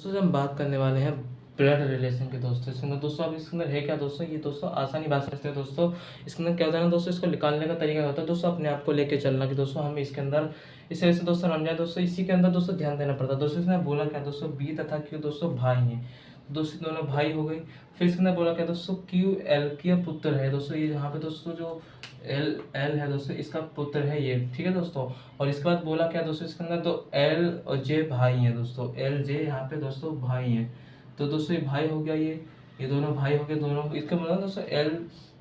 दोस्तों जब हम बात करने वाले हैं ब्लड रिलेशन के दोस्तों, इसके अंदर दोस्तों अब इसके अंदर है क्या दोस्तों, ये दोस्तों आसानी बात समझते हैं दोस्तों। इसके अंदर क्या होता है ना दोस्तों, इसको निकालने का तरीका होता है दोस्तों अपने आप को लेके चलना कि दोस्तों हम इसके अंदर इस तरह से दोस्तों रम जाए दोस्तों। इसी के अंदर दोस्तों ध्यान देना पड़ता है दोस्तों। इसने बोला क्या दोस्तों, बी तथा क्यू दोस्तों भाई हैं, दोस्तों दोनों भाई हो गई। फिर इसके अंदर बोला क्या दोस्तों, क्यू एल की पुत्र है दोस्तों। ये यहाँ पे दोस्तों जो एल एल है दोस्तों, इसका पुत्र है ये, ठीक है दोस्तों। और इसके बाद बोला क्या दोस्तों, इसके अंदर तो एल और जे भाई हैं दोस्तों, एल जे यहाँ पे दोस्तों भाई हैं। तो दोस्तों ये भाई हो गया, ये दोनों भाई हो गए दोनों। इसका मतलब दोस्तों एल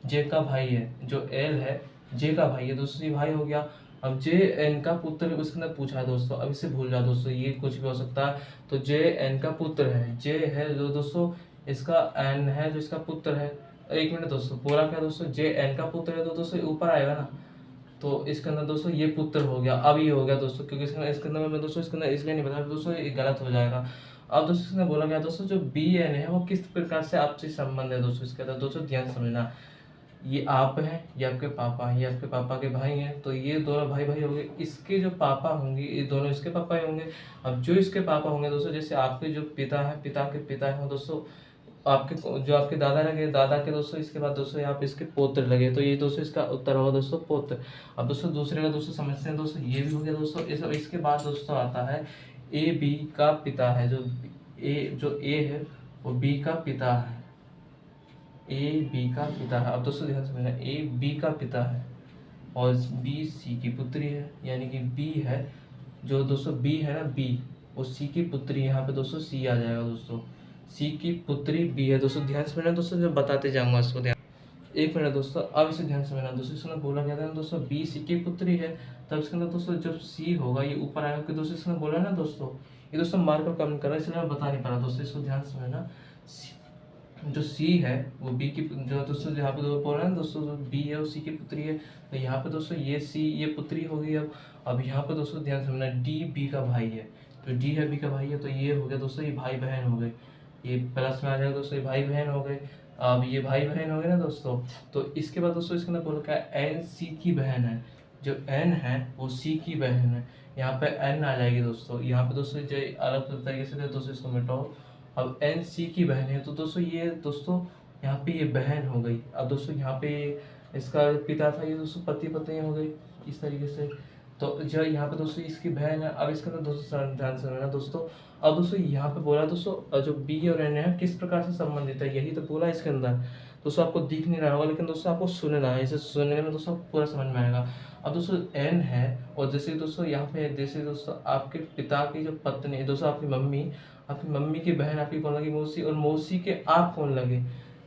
जे का भाई है, जो एल है जे का भाई है दोस्तों, ये भाई हो गया। अब जे एन का पुत्र है, उसके अंदर पूछा है दोस्तों, अब इसे भूल जाओ दोस्तों, ये कुछ भी हो सकता है। तो जे एन का पुत्र है, जे है जो दोस्तों इसका एन है जो इसका पुत्र है। एक मिनट दोस्तों, बोला क्या दोस्तों, जे एन का पुत्र है तो दोस्तों ये ऊपर आएगा ना, तो इसके अंदर दोस्तों ये पुत्र हो गया। अब ये हो गया दोस्तों, क्योंकि इसके अंदर मैं दोस्तों इसके अंदर इसलिए नहीं बताया दोस्तों, ये गलत हो जाएगा। अब दोस्तों इसने बोला गया दोस्तों, जो बी एन है वो किस प्रकार से आपसी संबंध है दोस्तों इसके अंदर दोस्तों, ध्यान समझना। ये आप हैं, ये आपके पापा हैं, ये आपके पापा के भाई हैं, तो ये दोनों भाई भाई होंगे। इसके जो पापा होंगे ये दोनों इसके पापा ही होंगे। अब जो इसके पापा होंगे दोस्तों, जैसे आपके जो पिता है, पिता के पिता हैं दोस्तों, आपके जो आपके दादा लगे, दादा के दोस्तों इसके बाद दोस्तों आप इसके पोत्र लगे, तो ये दोस्तों इसका उत्तर होगा दोस्तों पोत्र। अब दोस्तों दूसरे का दोस्तों समझते हैं दोस्तों, ये भी हो गया दोस्तों। इसके बाद दोस्तों आता है ए बी का पिता है, जो ए है वो बी का पिता है, ए बी का पिता है। अब दोस्तों ध्यान समझना, ए बी का पिता है और बी सी की पुत्री है, यानी कि बी है जो दोस्तों बी है ना, बी वो सी की पुत्री, यहाँ पे दोस्तों सी आ जाएगा दोस्तों, सी की पुत्री बी है दोस्तों। ध्यान समझना दोस्तों, जब बताते जाऊंगा इसको ध्यान, एक मिनट दोस्तों, अब इसे ध्यान समझना दोस्तों। इसमें बोला गया था ना दोस्तों, बी सी की पुत्री है, तब इसके अंदर दोस्तों जब सी होगा ये ऊपर आएगा, क्योंकि दोस्तों इसमें बोला ना दोस्तों, ये दोस्तों मार्कर कमेंट कर रहा है इसलिए मैं बता नहीं पा रहा दोस्तों, इसको ध्यान समझना। जो सी है वो बी की, जो दोस्तों यहाँ पे बोल रहा है ना दोस्तों, जो बी है वो सी की पुत्री है, तो यहाँ पे दोस्तों ये सी ये पुत्री होगी। अब यहाँ पे दोस्तों ध्यान समझना, डी बी का भाई है, तो डी है बी का भाई है, तो ये हो गया दोस्तों, ये भाई बहन हो गए, ये प्लस में आ जाएगा दोस्तों, ये भाई बहन हो गए। अब ये भाई बहन हो गए ना दोस्तों, तो इसके बाद दोस्तों इसके अंदर बोला क्या, एन सी की बहन है, जो एन है वो सी की बहन है, यहाँ पे एन आ जाएगी दोस्तों। यहाँ पे दोस्तों जो अलग तरीके से दोस्तों इसको मिटाओ। अब एन सी की बहन है, तो दोस्तों ये दोस्तों यहाँ पे ये बहन हो गई। अब दोस्तों यहाँ पे इसका पिता था, ये दोस्तों पति पत्नी हो गई इस तरीके से। तो जो यहाँ पे दोस्तों इसकी बहन है। अब इसके अंदर दोस्तों ध्यान से रहना दोस्तों। अब दोस्तों यहाँ पे बोला दोस्तों, जो बी और एन है किस प्रकार से संबंधित है, यही तो बोला इसके अंदर दोस्तों। आपको दिख नहीं रहा होगा, लेकिन दोस्तों आपको सुनना है, इसे सुनने में दोस्तों आपको पूरा समझ में आएगा। अब दोस्तों एन है, और जैसे दोस्तों यहाँ पे जैसे दोस्तों आपके पिता की जो पत्नी है दोस्तों, आपकी मम्मी की बहन आपकी कौन लगी, मौसी, और मौसी के आप कौन लगे,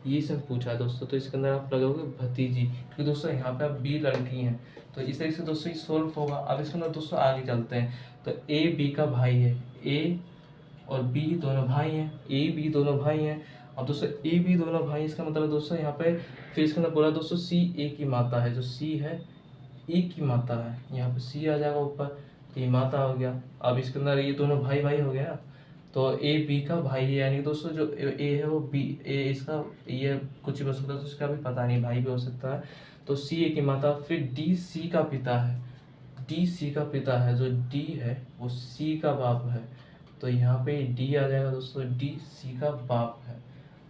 ये सब पूछा है दोस्तों। तो इसके अंदर आप लगोगे भतीजी, क्योंकि दोस्तों यहाँ पे आप बी लड़की हैं, तो इस तरीके से दोस्तों ये सोल्व होगा। अब इसके अंदर दोस्तों आगे चलते हैं, तो ए बी का भाई है, ए और बी दोनों भाई हैं, ए बी दोनों भाई हैं। अब दोस्तों ए बी दोनों भाई, इसका मतलब दोस्तों यहाँ पे फिर इसके अंदर बोला दोस्तों, सी ए की माता है, जो सी है ए की माता है, यहाँ पे सी आ जाएगा ऊपर, तो ये माता हो गया। अब इसके अंदर ये दोनों भाई भाई हो गया ना, तो ए बी का भाई है, यानी दोस्तों जो ए है वो बी, ए इसका ये कुछ भी हो सकता है, तो इसका भी पता नहीं, भाई भी हो सकता है। तो सी ए की माता, फिर डी सी का पिता है, डी सी का पिता है, जो डी है वो सी का बाप है, तो यहाँ पे डी आ जाएगा दोस्तों, डी सी का बाप है।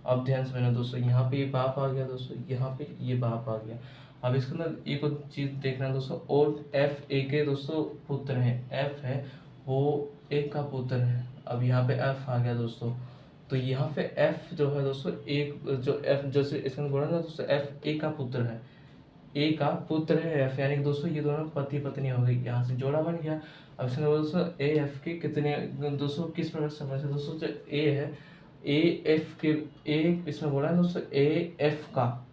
अब ध्यान से मैंने दोस्तों यहाँ पे ये बाप आ गया दोस्तों, यहाँ पे ये बाप आ गया। अब इसके अंदर एक और चीज देखना दोस्तों, और एफ ए के दोस्तों पुत्र हैं, एफ है वो ए का पुत्र है। अब यहाँ पे एफ आ गया दोस्तों, तो यहाँ पे एफ जो है दोस्तों, एक जो एफ जैसे इसके अंदर बोला ना दोस्तों, एफ ए का पुत्र है, ए का पुत्र है एफ, यानी कि दोस्तों ये दोनों पति पत्नी हो गई, यहाँ से जोड़ा बन गया। अब इसके अंदर दोस्तों ए एफ के कितने दोस्तों किस प्रकार से समझ, दोस्तों जो ए है ए एफ के, ए इसमें बोला है दोस्तों ए एफ का,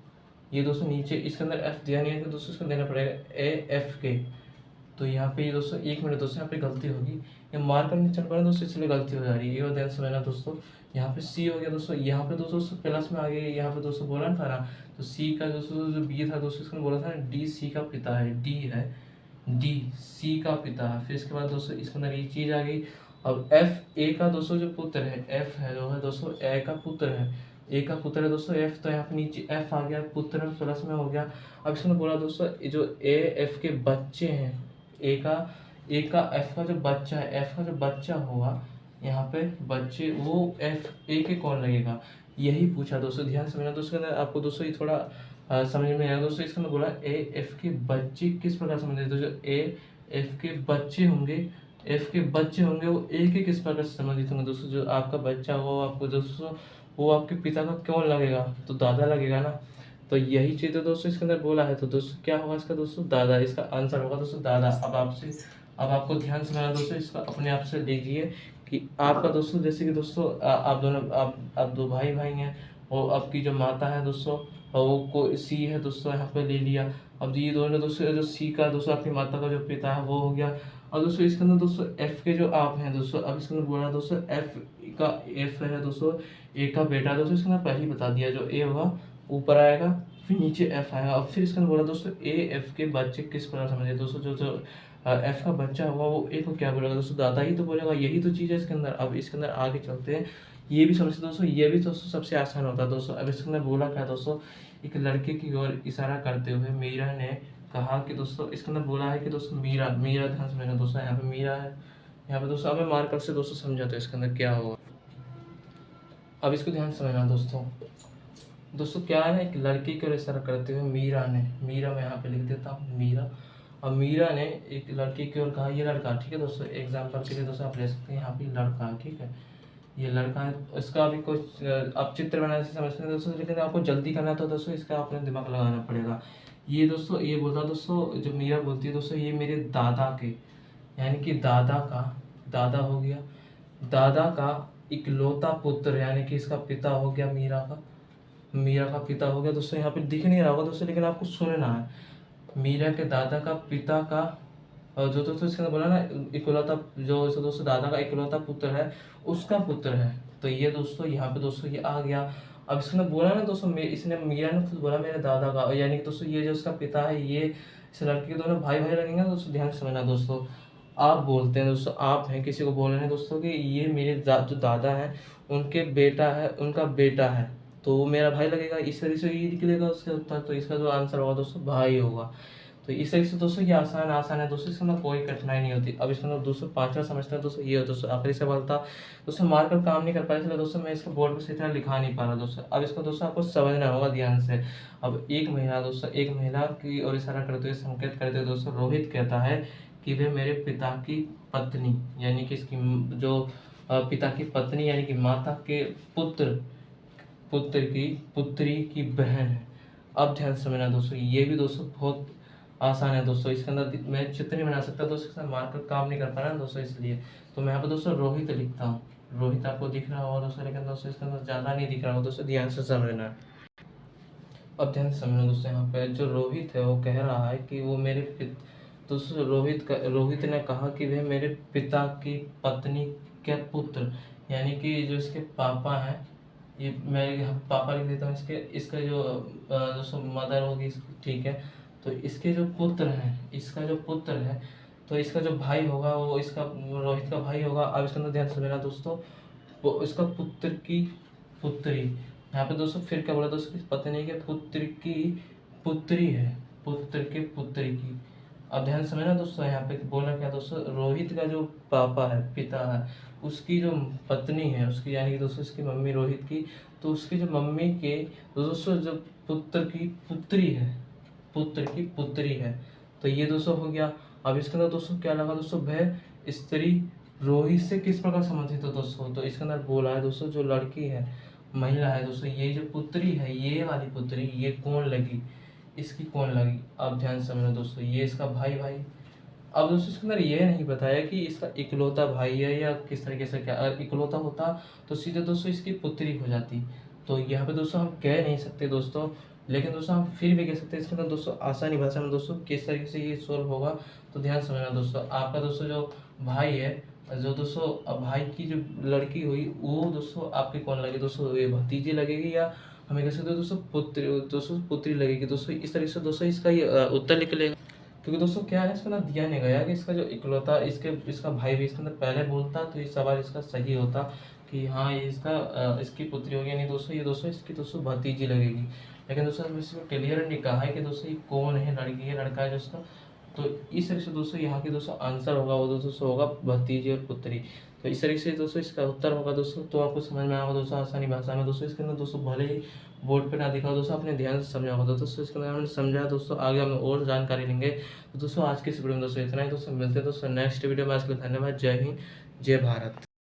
ये दोस्तों नीचे इसके अंदर एफ दिया नहीं है, तो दोस्तों इसको देना पड़ेगा ए एफ के। तो यहाँ पे दोस्तों एक मिनट दोस्तों, यहाँ पे गलती होगी, ये मार्कर नहीं चल पा रहा दोस्तों, इसलिए गलती हो जा रही है, ये ध्यान समझना दोस्तों। यहाँ पे सी हो गया दोस्तों, यहाँ पे दोस्तों प्लस में आ गया, यहाँ पे दोस्तों बोला था ना, तो सी का दोस्तों जो बी था दोस्तों, इसको बोला था ना डी सी का पिता है, डी है डी सी का पिता है। फिर इसके बाद दोस्तों इसके अंदर ये चीज आ गई। अब एफ ए का दोस्तों जो पुत्र है, एफ है जो है दोस्तों ए का पुत्र है, ए का पुत्र है दोस्तों एफ, तो यहाँ पे नीचे एफ आ गया, पुत्र प्लस में हो गया। अब इसने बोला दोस्तों जो ए एफ के बच्चे हैं, ए का एफ का जो बच्चा है, एफ का जो बच्चा होगा, यहाँ पे बच्चे वो एफ ए के कौन लगेगा, यही पूछा दोस्तों। ध्यान से समझना दोस्तों, के अंदर आपको दोस्तों ये थोड़ा समझ में आएगा दोस्तों। इसके अंदर बोला ए एफ के बच्चे किस प्रकार समझे, तो जो ए एफ के बच्चे होंगे, एफ के बच्चे होंगे वो ए के किस प्रकार से संबंधित होंगे दोस्तों। जो आपका बच्चा हो आपको दोस्तों वो आपके पिता का कौन लगेगा, तो दादा लगेगा ना। तो यही चीज़ तो दोस्तों इसके अंदर बोला है, तो दोस्तों क्या होगा इसका दोस्तों, दादा। इसका आंसर होगा दोस्तों दादा। अब आपको ध्यान से मेरा दोस्तों इसका अपने आप से लीजिए कि आपका दोस्तों जैसे कि दोस्तों आप दोनों आप दो भाई भाई हैं, और आपकी जो माता है दोस्तों वो को सी है दोस्तों, यहाँ पे ले लिया। अब ये दोनों दोस्तों जो सी का दोस्तों आपकी माता का जो पिता है वो हो गया। और दोस्तों इसके अंदर दोस्तों एफ के जो आप हैं दोस्तों, अब इसके अंदर बोला दोस्तों एफ है दोस्तों, ए का बेटा दोस्तों। इसके अंदर पहले ही बता दिया, जो ए होगा ऊपर आएगा, फिर नीचे एफ आएगा। अब फिर इसके अंदर बोला दोस्तों ए एफ के बच्चे किस प्रकार समझे दोस्तों। जो जो एफ का बच्चा होगा वो ए को क्या बोलेगा दोस्तों, दादा ही तो बोलेगा। यही तो चीज़ है इसके अंदर। अब इसके अंदर आगे चलते हैं, ये भी समझते दोस्तों, ये भी दोस्तों सबसे आसान होता है दोस्तों। अब इसके अंदर बोला क्या दोस्तों, एक लड़के की ओर इशारा करते हुए मीरा ने कहा कि दोस्तों, इसके अंदर बोला है कि दोस्तों मीरा, मीरा ध्यान से समझना दोस्तों, यहाँ पे मीरा है, यहाँ पे दोस्तों। अब मैं मार्कर से दोस्तों समझा तो इसके अंदर क्या होगा, अब इसको ध्यान से समझना दोस्तों। दोस्तों क्या है ना, एक लड़की की ओर इशारा करते हुए मीरा ने, मीरा मैं यहाँ पे लिख देता हूँ मीरा। और मीरा ने एक लड़की की ओर कहा, ये लड़का, ठीक है दोस्तों, एग्जाम्पल के लिए दोस्तों आप ले सकते हैं, यहाँ पे लड़का, ठीक है, ये लड़का है। इसका अभी कुछ आप चित्र बनाने से समझते हैं दोस्तों, लेकिन आपको जल्दी करना है तो दोस्तों इसका आपने दिमाग लगाना पड़ेगा। ये दोस्तों ये बोलता दोस्तों, जो मीरा बोलती है दोस्तों, ये मेरे दादा के, यानी कि दादा का, दादा हो गया, दादा का इकलौता पुत्र, यानी कि इसका पिता हो गया मीरा का, मीरा का पिता हो गया दोस्तों। यहाँ पे दिख नहीं रहा होगा दोस्तों, लेकिन आपको सुनना है। मीरा के दादा का पिता का, और जो दोस्तों इसके अंदर बोला ना इकलौता, जो इसे दोस्तों दादा का इकलौता पुत्र है उसका पुत्र है। तो ये दोस्तों यहाँ पे दोस्तों ये आ गया। अब इसके अंदर बोला ना दोस्तों, इसने मीरा ने खुद बोला मेरे दादा का, यानी कि दोस्तों ये जो इसका पिता है, ये इस लड़की के दोनों भाई भाई लगेंगे दोस्तों। ध्यान से समझना दोस्तों, आप बोलते हैं दोस्तों, आप हैं, किसी को बोल रहे हैं दोस्तों कि ये मेरे जो दादा हैं उनके बेटा है, उनका बेटा है, तो वो मेरा भाई लगेगा। इस तरीके से ये निकलेगा उसका उत्तर, तो इसका जो आंसर होगा दोस्तों भाई होगा। तो इस तरीके से दोस्तों ये आसान है दोस्तों, इसके अंदर कोई कठिनाई नहीं होती। अब इसके अंदर दोस्तों पांचवा समझते हैं दोस्तों, ये दोस्तों आखिरी सवाल था दोस्तों। मार्कर काम नहीं कर पाया, इसलिए दोस्तों मैं इसको बोर्ड पर सही तरह लिखा नहीं पा रहा दोस्तों। अब इसको दोस्तों आपको समझना होगा ध्यान से। अब एक महिला दोस्तों, एक महिला की ओर इशारा करते हुए संकेत करते हुए दोस्तों रोहित कहता है कि वे मेरे पिता की पत्नी, यानी कि इसकी जो पिता की पत्नी यानी कि माता के पुत्र, पुत्र की पुत्री की बहन है। अब ध्यान से समझना दोस्तों, ये भी दोस्तों बहुत आसान है दोस्तों। इसके अंदर मैं चित्र नहीं बना सकता दोस्तों, इसका मार्कर काम नहीं कर पा रहा है दोस्तों, इसलिए तो मैं यहाँ पर दोस्तों रोहित लिखता हूँ। रोहित आपको दिख रहा होगा दोस्तों, लेकिन दोस्तों इसके अंदर ज़्यादा नहीं दिख रहा होगा दोस्तों, ध्यान से समझना। अब ध्यान से समझना दोस्तों, यहाँ पे जो रोहित है वो कह रहा है कि वो मेरे दोस्तों रोहित ने कहा कि वह मेरे पिता की पत्नी के पुत्र, यानी कि जो इसके पापा हैं, ये मैं यहाँ पापा लिख देता हूँ, इसका जो दोस्तों मदर होगी, ठीक है, तो इसके जो पुत्र हैं, इसका जो पुत्र है, तो इसका जो भाई होगा वो इसका रोहित का भाई होगा। अब इसके अंदर ध्यान से समझना दोस्तों, वो इसका पुत्र की पुत्री, यहाँ पे दोस्तों फिर क्या बोला दोस्तों, पत्नी के पुत्र की पुत्री है, पुत्र के पुत्री की। अब ध्यान समझना दोस्तों, यहाँ पे बोला क्या दोस्तों, रोहित का जो पापा है, पिता है, उसकी जो पत्नी है उसकी, यानी कि दोस्तों इसकी मम्मी रोहित की, तो उसकी जो मम्मी के दोस्तों जो पुत्र की पुत्री है, पुत्र की पुत्री है, तो ये दोस्तों हो गया। अब इसके अंदर दोस्तों क्या लगा दोस्तों, वह स्त्री रोहित से किस प्रकार संबंधित है दोस्तों, तो इसके अंदर बोला है दोस्तों जो लड़की है, महिला है दोस्तों, ये जो पुत्री है, ये वाली पुत्री, ये कौन लगी, इसकी कौन लगी। अब ध्यान से समझना दोस्तों, ये इसका भाई भाई। अब दोस्तों इसके अंदर ये नहीं बताया कि इसका इकलौता भाई है या किस तरीके से, क्या अगर इकलौता होता तो सीधे दोस्तों इसकी पुत्री हो जाती। तो यहाँ पे दोस्तों हम कह नहीं सकते दोस्तों, लेकिन दोस्तों हम फिर भी कह सकते हैं इसके अंदर दोस्तों आसानी भाषा में दोस्तों किस तरीके से ये सोल्व होगा। तो ध्यान समझना दोस्तों, आपका दोस्तों जो भाई है, जो दोस्तों भाई की जो लड़की हुई वो दोस्तों आपकी कौन लगेगी दोस्तों, ये भतीजी लगेगी, या हमें कह सकते हो दोस्तों पुत्री लगेगी दोस्तों। इस तरीके से दोस्तों इसका ये उत्तर निकलेगा। क्योंकि दोस्तों क्या है, इसके अंदर दिया नहीं गया कि इसका जो इकलौता इसका भाई भी इसके अंदर पहले बोलता तो ये सवाल इसका सही होता कि हाँ ये इसकी पुत्री होगी, नहीं दोस्तों ये दोस्तों इसकी दोस्तों भतीजी लगेगी। लेकिन दोस्तों इसमें क्लियर नहीं कहा है कि दोस्तों ये कौन है, लड़की है लड़का है दोस्तों। तो इस तरह से दोस्तों यहाँ की दोस्तों आंसर होगा वो दोस्तों होगा भतीजी और पुत्री। तो इस तरीके से दोस्तों इसका उत्तर होगा दोस्तों, तो आपको समझ में आएगा दोस्तों आसानी भाषा में दोस्तों। इसके अंदर दोस्तों भले ही बोर्ड पे ना दिखा हो दोस्तों, आपने ध्यान से समझा होगा दोस्तों। इसके अंदर हमने समझा दोस्तों, आगे हम और जानकारी लेंगे। तो दोस्तों आज की इस वीडियो में दोस्तों इतना ही दोस्तों, मिलते हैं दोस्तों नेक्स्ट वीडियो में। आज के लिए धन्यवाद। जय हिंद, जय भारत।